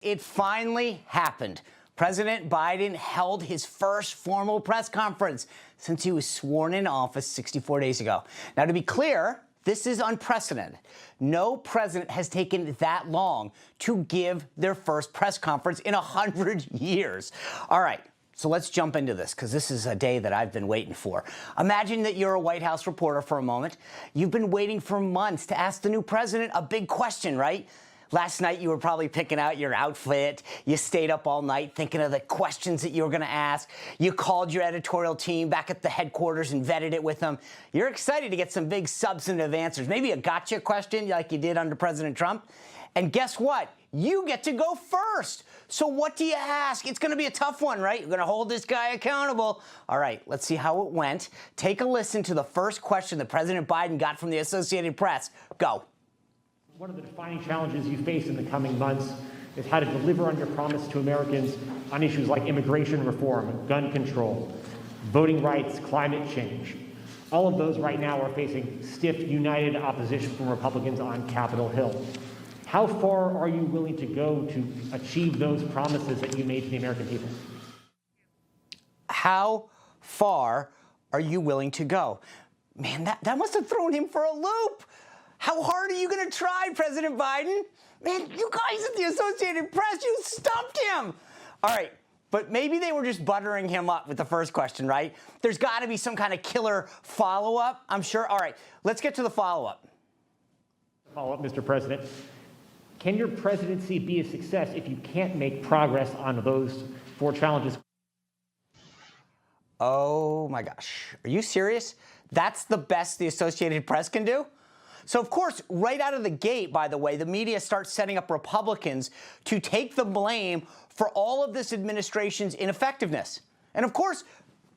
It finally happened. President Biden held his first formal press conference since he was sworn in office 64 days ago. Now, to be clear, this is unprecedented. No president has taken that long to give their first press conference in 100 years. All right. So let's jump into this, because this is a day that I've been waiting for. Imagine that you're a White House reporter for a moment. You've been waiting for months to ask the new president a big question, right? Last night, you were probably picking out your outfit. You stayed up all night thinking of the questions that you were going to ask. You called your editorial team back at the headquarters and vetted it with them. You're excited to get some big substantive answers, maybe a gotcha question like you did under President Trump. And guess what? You get to go first. So what do you ask? It's going to be a tough one, right? You're going to hold this guy accountable. All right, let's see how it went. Take a listen to the first question that President Biden got from the Associated Press. Go. One of the defining challenges you face in the coming months is how to deliver on your promise to Americans on issues like immigration reform, gun control, voting rights, climate change. All of those right now are facing stiff, united opposition from Republicans on Capitol Hill. How far are you willing to go to achieve those promises that you made to the American people? How far are you willing to go? Man, that must have thrown him for a loop. How hard are you going to try, President Biden? Man, you guys at the Associated Press, you stumped him. All right, but maybe they were just buttering him up with the first question, right? There's got to be some kind of killer follow-up, I'm sure. All right, let's get to the follow-up. Follow-up, Mr. President. Can your presidency be a success if you can't make progress on those four challenges? Oh, my gosh. Are you serious? That's the best the Associated Press can do? So, of course, right out of the gate, by the way, the media starts setting up Republicans to take the blame for all of this administration's ineffectiveness. And, of course,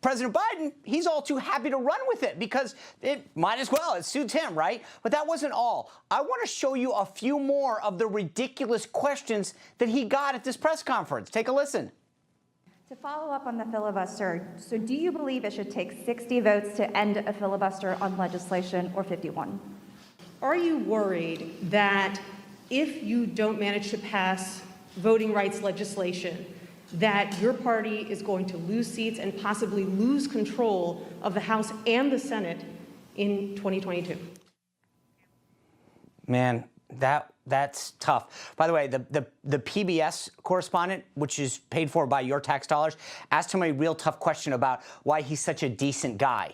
President Biden, he's all too happy to run with it because it might as well. It suits him, right? But that wasn't all. I want to show you a few more of the ridiculous questions that he got at this press conference. Take a listen. To follow up on the filibuster, so do you believe it should take 60 votes to end a filibuster on legislation or 51? Are you worried that if you don't manage to pass voting rights legislation, that your party is going to lose seats and possibly lose control of the House and the Senate in 2022? Man, that's tough. By the way, the PBS correspondent, which is paid for by your tax dollars, asked him a real tough question about why he's such a decent guy.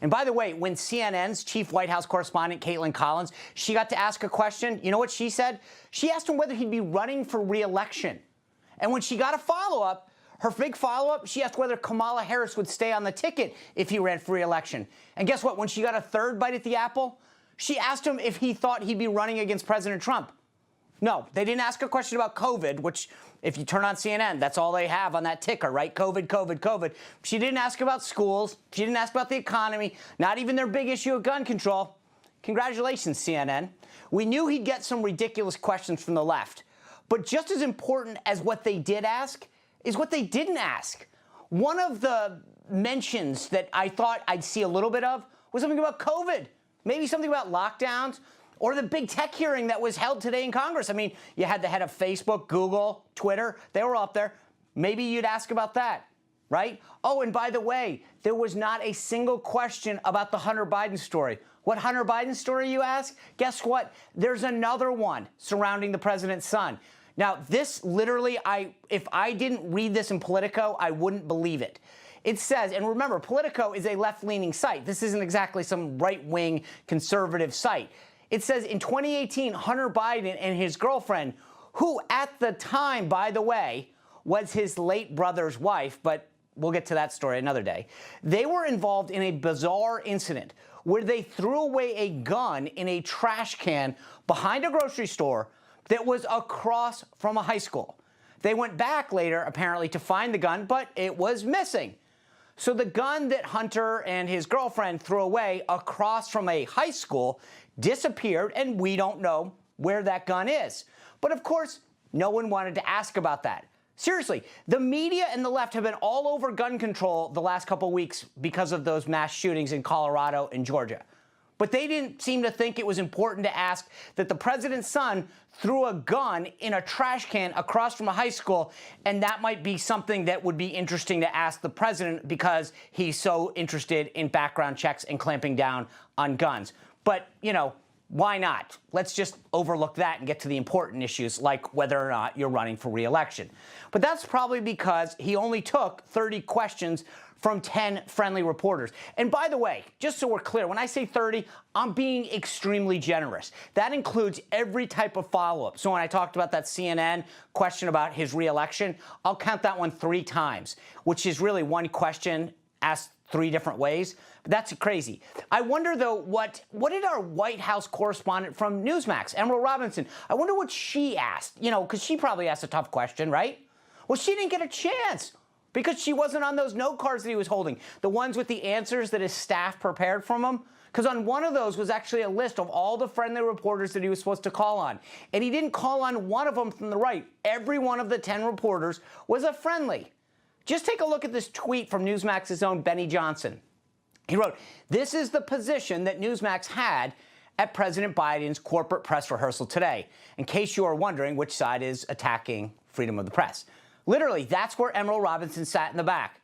And by the way, when CNN's chief White House correspondent, Caitlin Collins, she got to ask a question, you know what she said? She asked him whether he'd be running for re-election. And when she got a follow-up, her big follow-up, she asked whether Kamala Harris would stay on the ticket if he ran for re-election. And guess what? When she got a third bite at the apple, she asked him if he thought he'd be running against President Trump. No, they didn't ask a question about COVID, which, if you turn on CNN, that's all they have on that ticker, right? COVID, COVID, COVID. She didn't ask about schools. She didn't ask about the economy, not even their big issue of gun control. Congratulations, CNN. We knew he'd get some ridiculous questions from the left. But just as important as what they did ask is what they didn't ask. One of the mentions that I thought I'd see a little bit of was something about COVID, maybe something about lockdowns, or the big tech hearing that was held today in Congress. I mean, you had the head of Facebook, Google, Twitter. They were up there. Maybe you'd ask about that, right? Oh, and by the way, there was not a single question about the Hunter Biden story. What Hunter Biden story, you ask? Guess what? There's another one surrounding the president's son. Now, this literally, if I didn't read this in Politico, I wouldn't believe it. It says, and remember, Politico is a left-leaning site. This isn't exactly some right-wing conservative site. It says in 2018, Hunter Biden and his girlfriend, who at the time, by the way, was his late brother's wife, but we'll get to that story another day, they were involved in a bizarre incident where they threw away a gun in a trash can behind a grocery store that was across from a high school. They went back later, apparently, to find the gun, but it was missing. So the gun that Hunter and his girlfriend threw away across from a high school disappeared, and we don't know where that gun is. But of course, no one wanted to ask about that. Seriously, the media and the left have been all over gun control the last couple weeks because of those mass shootings in Colorado and Georgia. But they didn't seem to think it was important to ask that the president's son threw a gun in a trash can across from a high school, and that might be something that would be interesting to ask the president because he's so interested in background checks and clamping down on guns. But, you know, why not? Let's just overlook that and get to the important issues like whether or not you're running for re-election. But that's probably because he only took 30 questions from 10 friendly reporters. And by the way, just so we're clear, when I say 30, I'm being extremely generous. That includes every type of follow-up. So when I talked about that CNN question about his re-election, I'll count that one 3 times, which is really one question asked 3 different ways. But that's crazy. I wonder, though, what did our White House correspondent from Newsmax, Emerald Robinson, I wonder what she asked, you know, because she probably asked a tough question, right? Well, she didn't get a chance because she wasn't on those note cards that he was holding, the ones with the answers that his staff prepared from him. Because on one of those was actually a list of all the friendly reporters that he was supposed to call on. And he didn't call on one of them from the right. Every one of the 10 reporters was a friendly. Just take a look at this tweet from Newsmax's own Benny Johnson. He wrote, "This is the position that Newsmax had at President Biden's corporate press rehearsal today, in case you are wondering which side is attacking freedom of the press." Literally, that's where Emerald Robinson sat in the back.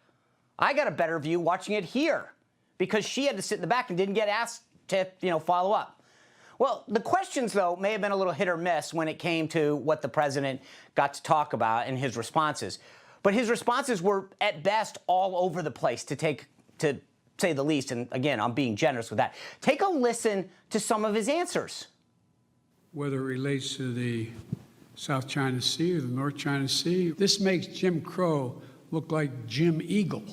I got a better view watching it here because she had to sit in the back and didn't get asked to, follow up. Well, the questions, though, may have been a little hit or miss when it came to what the president got to talk about and his responses. But his responses were, at best, all over the place, to say the least. And again, I'm being generous with that. Take a listen to some of his answers. Whether it relates to the South China Sea or the North China Sea, this makes Jim Crow look like Jim Eagle.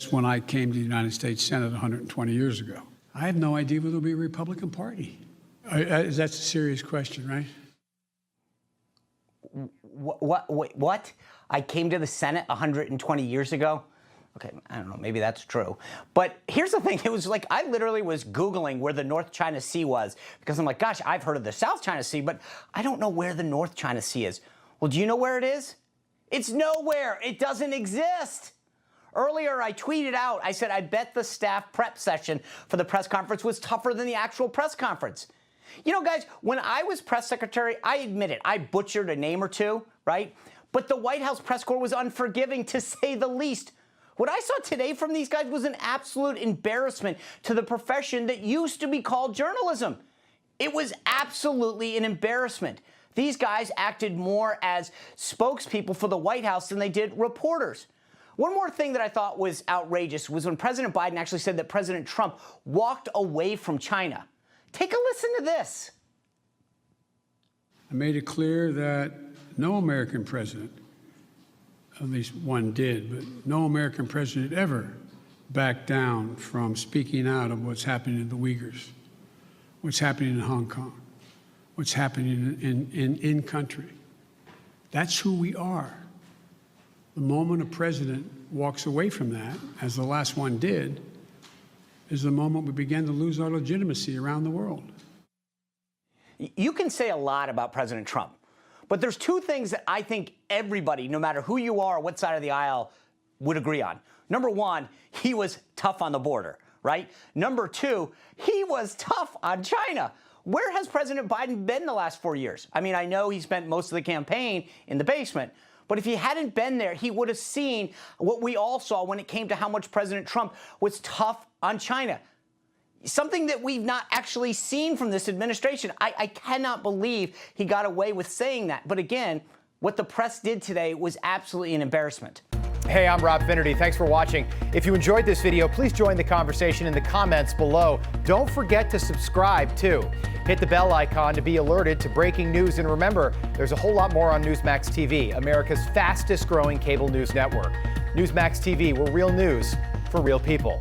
When I came to the United States Senate 120 years ago, I had no idea whether there would be a Republican Party. That's a serious question, right? What? I came to the Senate 120 years ago? Okay, I don't know, maybe that's true. But here's the thing, it was like I literally was Googling where the North China Sea was because I'm like, gosh, I've heard of the South China Sea, but I don't know where the North China Sea is. Well, do you know where it is? It's nowhere. It doesn't exist. Earlier, I tweeted out, I said, I bet the staff prep session for the press conference was tougher than the actual press conference. You know, guys, when I was press secretary, I admit it, I butchered a name or two, right? But the White House press corps was unforgiving, to say the least. What I saw today from these guys was an absolute embarrassment to the profession that used to be called journalism. It was absolutely an embarrassment. These guys acted more as spokespeople for the White House than they did reporters. One more thing that I thought was outrageous was when President Biden actually said that President Trump walked away from China. Take a listen to this. I made it clear that no American president, at least one did, but no American president ever backed down from speaking out of what's happening in the Uyghurs, what's happening in Hong Kong, what's happening in country. That's who we are. The moment a president walks away from that, as the last one did, is the moment we begin to lose our legitimacy around the world. You can say a lot about President Trump, but there's 2 things that I think everybody, no matter who you are, what side of the aisle, would agree on. Number 1, he was tough on the border, right? Number 2, he was tough on China. Where has President Biden been the last 4 years? I mean, I know he spent most of the campaign in the basement, but if he hadn't been there, he would have seen what we all saw when it came to how much President Trump was tough on China. Something that we've not actually seen from this administration. I cannot believe he got away with saying that. But again, what the press did today was absolutely an embarrassment. Hey, I'm Rob Finnerty. Thanks for watching. If you enjoyed this video, please join the conversation in the comments below. Don't forget to subscribe, too. Hit the bell icon to be alerted to breaking news. And remember, there's a whole lot more on Newsmax TV, America's fastest growing cable news network. Newsmax TV, where real news for real people.